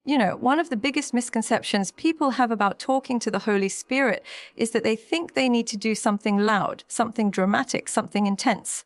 One of the biggest misconceptions people have about talking to the Holy Spirit is that they think they need to do something loud, something dramatic, something intense,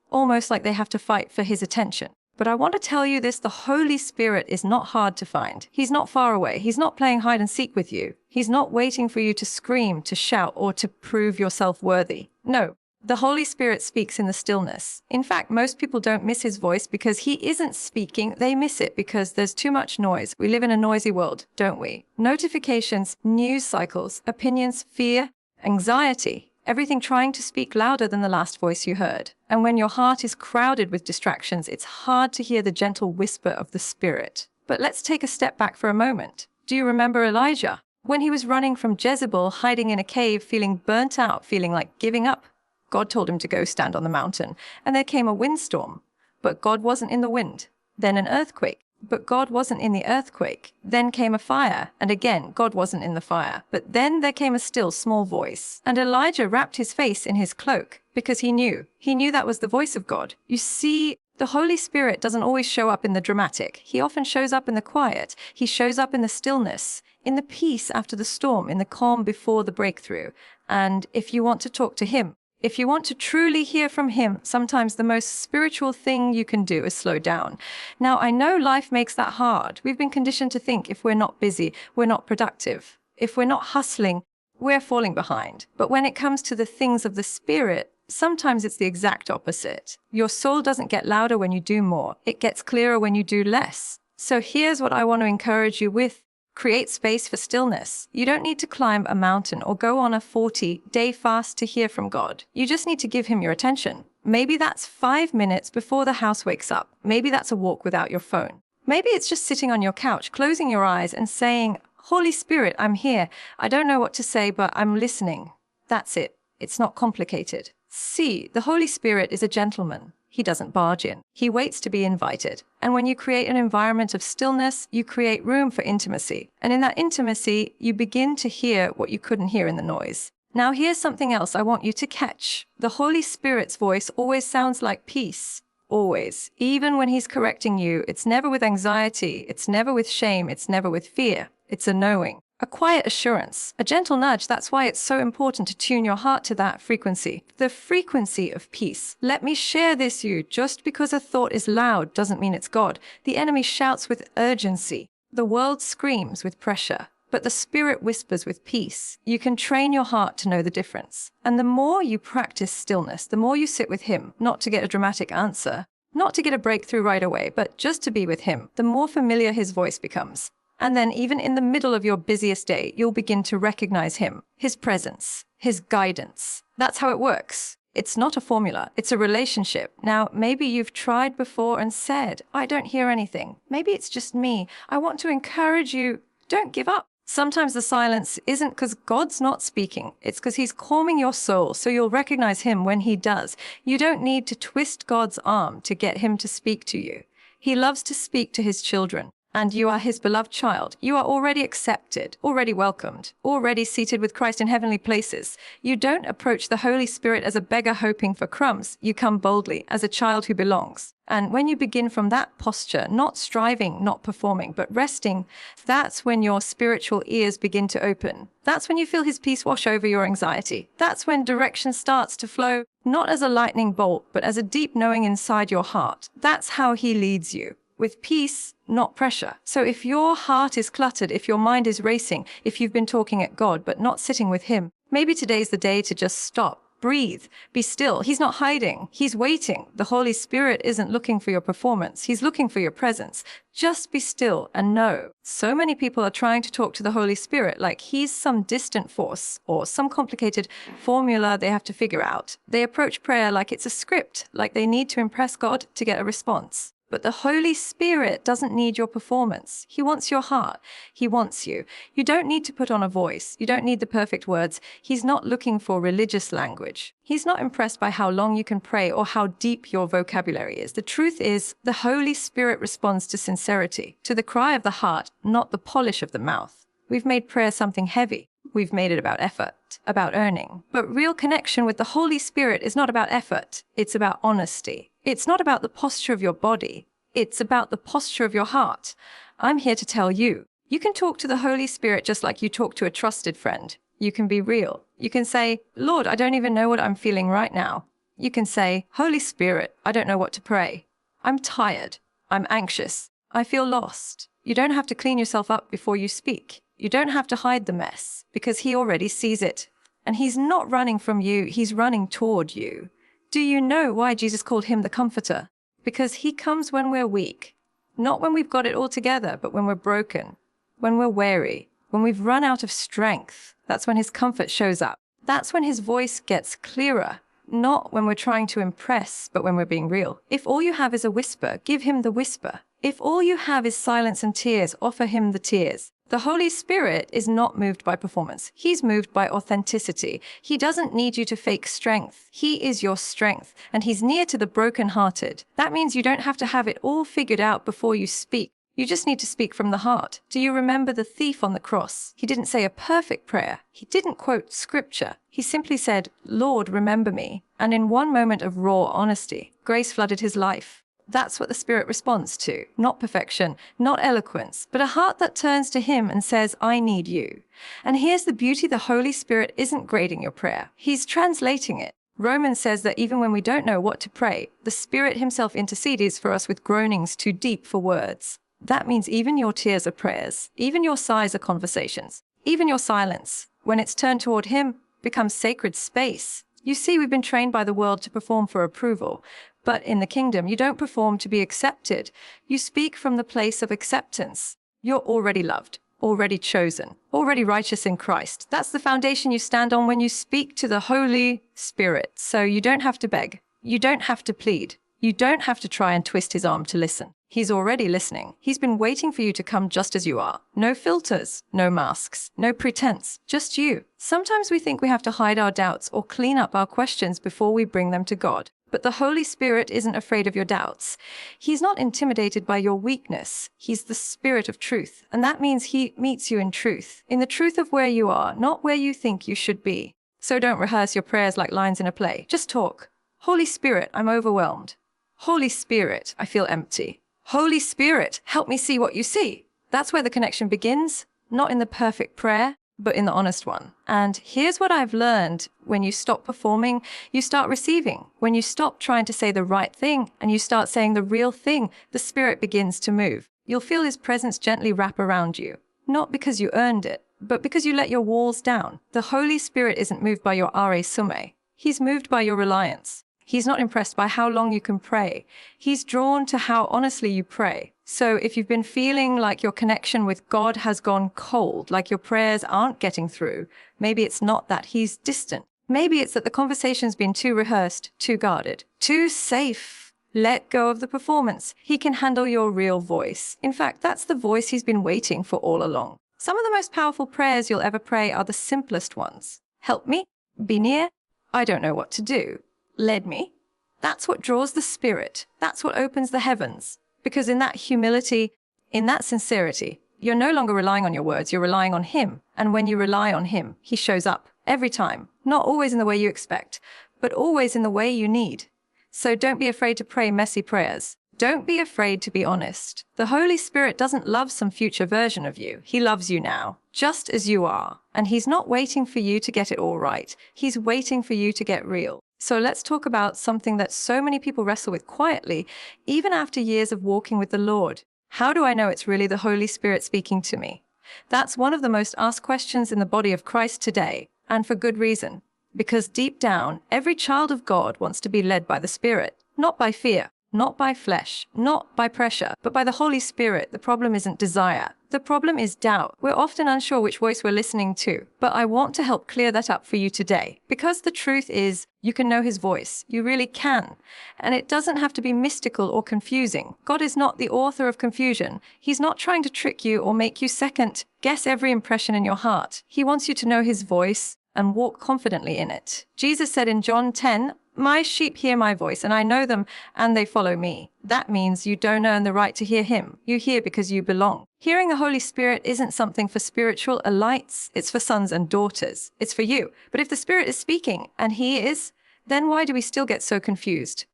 almost like they have to fight for his attention. But I want to tell you this, the Holy Spirit is not hard to find. He's not far away. He's not playing hide and seek with you. He's not waiting for you to scream, to shout, or to prove yourself worthy. No, the Holy Spirit speaks in the stillness. In fact, most people don't miss his voice because he isn't speaking. They miss it because there's too much noise. We live in a noisy world, don't we? Notifications, news cycles, opinions, fear, anxiety. Everything trying to speak louder than the last voice you heard. And when your heart is crowded with distractions, it's hard to hear the gentle whisper of the Spirit. But let's take a step back for a moment. Do you remember Elijah? When he was running from Jezebel, hiding in a cave, feeling burnt out, feeling like giving up, God told him to go stand on the mountain. And there came a windstorm. But God wasn't in the wind. Then an earthquake. But God wasn't in the earthquake. Then came a fire, and again, God wasn't in the fire. But then there came a still small voice. And Elijah wrapped his face in his cloak, because he knew that was the voice of God. You see, the Holy Spirit doesn't always show up in the dramatic. He often shows up in the quiet. He shows up in the stillness, in the peace after the storm, in the calm before the breakthrough. And if you want to talk to him, if you want to truly hear from him, sometimes the most spiritual thing you can do is slow down. Now, I know life makes that hard. We've been conditioned to think if we're not busy, we're not productive. If we're not hustling, we're falling behind. But when it comes to the things of the Spirit, sometimes it's the exact opposite. Your soul doesn't get louder when you do more. It gets clearer when you do less. So here's what I want to encourage you with. Create space for stillness. You don't need to climb a mountain or go on a 40-day fast to hear from God. You just need to give him your attention. Maybe that's 5 minutes before the house wakes up. Maybe that's a walk without your phone. Maybe it's just sitting on your couch, closing your eyes and saying, Holy Spirit, I'm here. I don't know what to say, but I'm listening. That's it. It's not complicated. See, the Holy Spirit is a gentleman. He doesn't barge in. He waits to be invited. And when you create an environment of stillness, you create room for intimacy. And in that intimacy, you begin to hear what you couldn't hear in the noise. Now, here's something else I want you to catch. The Holy Spirit's voice always sounds like peace. Always. Even when he's correcting you, it's never with anxiety. It's never with shame. It's never with fear. It's a knowing. A quiet assurance, a gentle nudge. That's why it's so important to tune your heart to that frequency, the frequency of peace. Let me share this you. Just because a thought is loud doesn't mean it's God. The enemy shouts with urgency. The world screams with pressure, but the Spirit whispers with peace. You can train your heart to know the difference. And the more you practice stillness, the more you sit with him, not to get a dramatic answer, not to get a breakthrough right away, but just to be with him, the more familiar his voice becomes. And then even in the middle of your busiest day, you'll begin to recognize him, his presence, his guidance. That's how it works. It's not a formula. It's a relationship. Now, maybe you've tried before and said, I don't hear anything. Maybe it's just me. I want to encourage you. Don't give up. Sometimes the silence isn't because God's not speaking. It's because he's calming your soul, so you'll recognize him when he does. You don't need to twist God's arm to get him to speak to you. He loves to speak to his children. And you are his beloved child. You are already accepted, already welcomed, already seated with Christ in heavenly places. You don't approach the Holy Spirit as a beggar hoping for crumbs. You come boldly as a child who belongs. And when you begin from that posture, not striving, not performing, but resting, that's when your spiritual ears begin to open. That's when you feel his peace wash over your anxiety. That's when direction starts to flow, not as a lightning bolt, but as a deep knowing inside your heart. That's how he leads you. With peace, not pressure. So if your heart is cluttered, if your mind is racing, if you've been talking at God but not sitting with him, maybe today's the day to just stop, breathe, be still. He's not hiding. He's waiting. The Holy Spirit isn't looking for your performance. He's looking for your presence. Just be still and know. So many people are trying to talk to the Holy Spirit like he's some distant force or some complicated formula they have to figure out. They approach prayer like it's a script, like they need to impress God to get a response. But the Holy Spirit doesn't need your performance. He wants your heart. He wants you. You don't need to put on a voice. You don't need the perfect words. He's not looking for religious language. He's not impressed by how long you can pray or how deep your vocabulary is. The truth is, the Holy Spirit responds to sincerity, to the cry of the heart, not the polish of the mouth. We've made prayer something heavy. We've made it about effort, about earning. But real connection with the Holy Spirit is not about effort. It's about honesty. It's not about the posture of your body. It's about the posture of your heart. I'm here to tell you, you can talk to the Holy Spirit just like you talk to a trusted friend. You can be real. You can say, Lord, I don't even know what I'm feeling right now. You can say, Holy Spirit, I don't know what to pray. I'm tired. I'm anxious. I feel lost. You don't have to clean yourself up before you speak. You don't have to hide the mess because He already sees it. And He's not running from you. He's running toward you. Do you know why Jesus called Him the Comforter? Because He comes when we're weak. Not when we've got it all together, but when we're broken, when we're weary, when we've run out of strength. That's when His comfort shows up. That's when His voice gets clearer. Not when we're trying to impress, but when we're being real. If all you have is a whisper, give Him the whisper. If all you have is silence and tears, offer Him the tears. The Holy Spirit is not moved by performance. He's moved by authenticity. He doesn't need you to fake strength. He is your strength, and He's near to the brokenhearted. That means you don't have to have it all figured out before you speak. You just need to speak from the heart. Do you remember the thief on the cross? He didn't say a perfect prayer. He didn't quote scripture. He simply said, Lord, remember me. And in one moment of raw honesty, grace flooded his life. That's what the Spirit responds to. Not perfection, not eloquence, but a heart that turns to Him and says, I need you. And here's the beauty: the Holy Spirit isn't grading your prayer. He's translating it. Romans says that even when we don't know what to pray, the Spirit Himself intercedes for us with groanings too deep for words. That means even your tears are prayers, even your sighs are conversations, even your silence, when it's turned toward Him, becomes sacred space. You see, we've been trained by the world to perform for approval. But in the kingdom, you don't perform to be accepted. You speak from the place of acceptance. You're already loved, already chosen, already righteous in Christ. That's the foundation you stand on when you speak to the Holy Spirit. So you don't have to beg. You don't have to plead. You don't have to try and twist His arm to listen. He's already listening. He's been waiting for you to come just as you are. No filters, no masks, no pretense, just you. Sometimes we think we have to hide our doubts or clean up our questions before we bring them to God. But the Holy Spirit isn't afraid of your doubts. He's not intimidated by your weakness. He's the Spirit of truth. And that means He meets you in the truth of where you are, not where you think you should be. So don't rehearse your prayers like lines in a play. Just talk. Holy Spirit, I'm overwhelmed. Holy Spirit, I feel empty. Holy Spirit, help me see what you see. That's where the connection begins, not in the perfect prayer, but in the honest one. And here's what I've learned: when you stop performing, you start receiving. When you stop trying to say the right thing and you start saying the real thing, the Spirit begins to move. You'll feel His presence gently wrap around you, not because you earned it, but because you let your walls down. The Holy Spirit isn't moved by your are summe. He's moved by your reliance. He's not impressed by how long you can pray. He's drawn to how honestly you pray. So if you've been feeling like your connection with God has gone cold, like your prayers aren't getting through, maybe it's not that He's distant. Maybe it's that the conversation's been too rehearsed, too guarded, too safe. Let go of the performance. He can handle your real voice. In fact, that's the voice He's been waiting for all along. Some of the most powerful prayers you'll ever pray are the simplest ones. Help me. Be near. I don't know what to do. Led me. That's what draws the Spirit. That's what opens the heavens. Because in that humility, in that sincerity, you're no longer relying on your words, you're relying on Him. And when you rely on Him, He shows up every time. Not always in the way you expect, but always in the way you need. So don't be afraid to pray messy prayers. Don't be afraid to be honest. The Holy Spirit doesn't love some future version of you. He loves you now, just as you are. And He's not waiting for you to get it all right. He's waiting for you to get real. So let's talk about something that so many people wrestle with quietly, even after years of walking with the Lord. How do I know it's really the Holy Spirit speaking to me? That's one of the most asked questions in the body of Christ today, and for good reason. Because deep down, every child of God wants to be led by the Spirit, not by fear, not by flesh, not by pressure, but by the Holy Spirit. The problem isn't desire. The problem is doubt. We're often unsure which voice we're listening to, but I want to help clear that up for you today. Because the truth is, you can know His voice. You really can. And it doesn't have to be mystical or confusing. God is not the author of confusion. He's not trying to trick you or make you second guess every impression in your heart. He wants you to know His voice and walk confidently in it. Jesus said in John 10, "My sheep hear my voice, and I know them, and they follow me." That means you don't earn the right to hear Him. You hear because you belong. Hearing the Holy Spirit isn't something for spiritual elites. It's for sons and daughters. It's for you. But if the Spirit is speaking, and He is, then why do we still get so confused?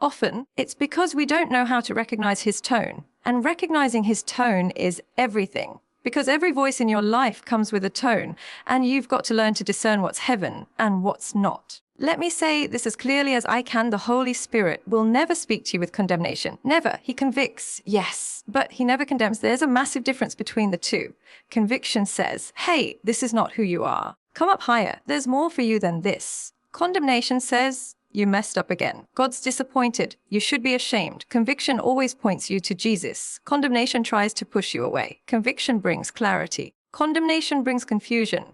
Often, it's because we don't know how to recognize his tone. And recognizing his tone is everything. Because every voice in your life comes with a tone, and you've got to learn to discern what's heaven and what's not. Let me say this as clearly as I can. The Holy Spirit will never speak to you with condemnation. Never. He convicts, yes, but he never condemns. There's a massive difference between the two. Conviction says, hey, this is not who you are. Come up higher. There's more for you than this. Condemnation says, you messed up again. God's disappointed. You should be ashamed. Conviction always points you to Jesus. Condemnation tries to push you away. Conviction brings clarity. Condemnation brings confusion.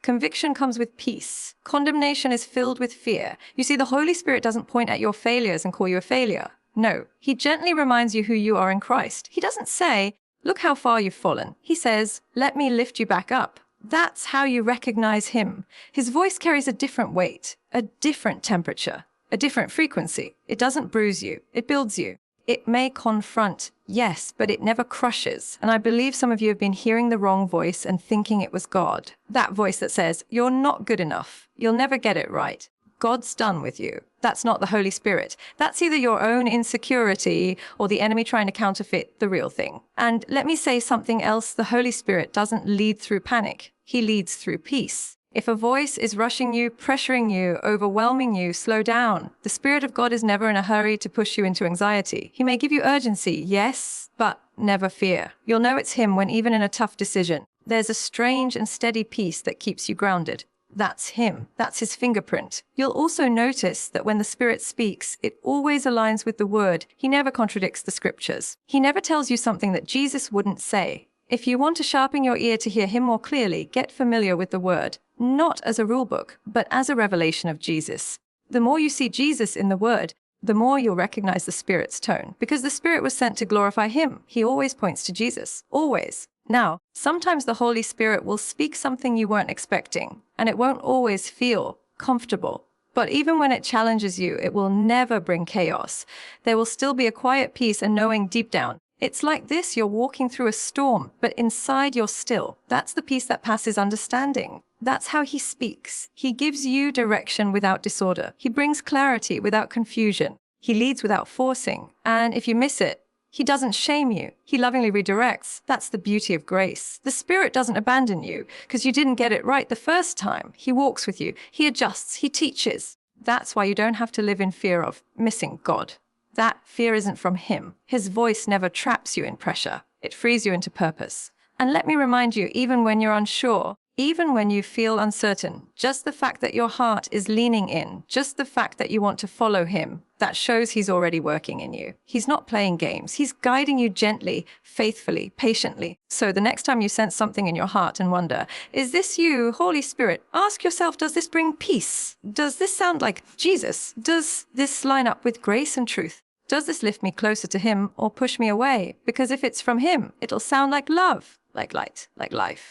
Conviction comes with peace. Condemnation is filled with fear. You see, the Holy Spirit doesn't point at your failures and call you a failure. No, he gently reminds you who you are in Christ. He doesn't say, look how far you've fallen. He says, let me lift you back up. That's how you recognize him. His voice carries a different weight, a different temperature, a different frequency. It doesn't bruise you. It builds you. It may confront, yes, but it never crushes. And I believe some of you have been hearing the wrong voice and thinking it was God. That voice that says, you're not good enough. You'll never get it right. God's done with you. That's not the Holy Spirit. That's either your own insecurity or the enemy trying to counterfeit the real thing. And let me say something else. The Holy Spirit doesn't lead through panic. He leads through peace. If a voice is rushing you, pressuring you, overwhelming you, slow down. The Spirit of God is never in a hurry to push you into anxiety. He may give you urgency, yes, but never fear. You'll know it's him when even in a tough decision, there's a strange and steady peace that keeps you grounded. That's him. That's his fingerprint. You'll also notice that when the Spirit speaks, it always aligns with the Word. He never contradicts the Scriptures. He never tells you something that Jesus wouldn't say. If you want to sharpen your ear to hear him more clearly, get familiar with the Word, not as a rulebook, but as a revelation of Jesus. The more you see Jesus in the Word, the more you'll recognize the Spirit's tone, because the Spirit was sent to glorify him. He always points to Jesus. Always. Now, sometimes the Holy Spirit will speak something you weren't expecting, and it won't always feel comfortable. But even when it challenges you, it will never bring chaos. There will still be a quiet peace and knowing deep down. It's like this, you're walking through a storm, but inside you're still. That's the peace that passes understanding. That's how he speaks. He gives you direction without disorder. He brings clarity without confusion. He leads without forcing. And if you miss it, he doesn't shame you. He lovingly redirects. That's the beauty of grace. The Spirit doesn't abandon you because you didn't get it right the first time. He walks with you. He adjusts. He teaches. That's why you don't have to live in fear of missing God. That fear isn't from him. His voice never traps you in pressure. It frees you into purpose. And let me remind you, even when you're unsure, even when you feel uncertain, just the fact that your heart is leaning in, just the fact that you want to follow him, that shows he's already working in you. He's not playing games. He's guiding you gently, faithfully, patiently. So the next time you sense something in your heart and wonder, is this you, Holy Spirit? Ask yourself, does this bring peace? Does this sound like Jesus? Does this line up with grace and truth? Does this lift me closer to him or push me away? Because if it's from him, it'll sound like love, like light, like life.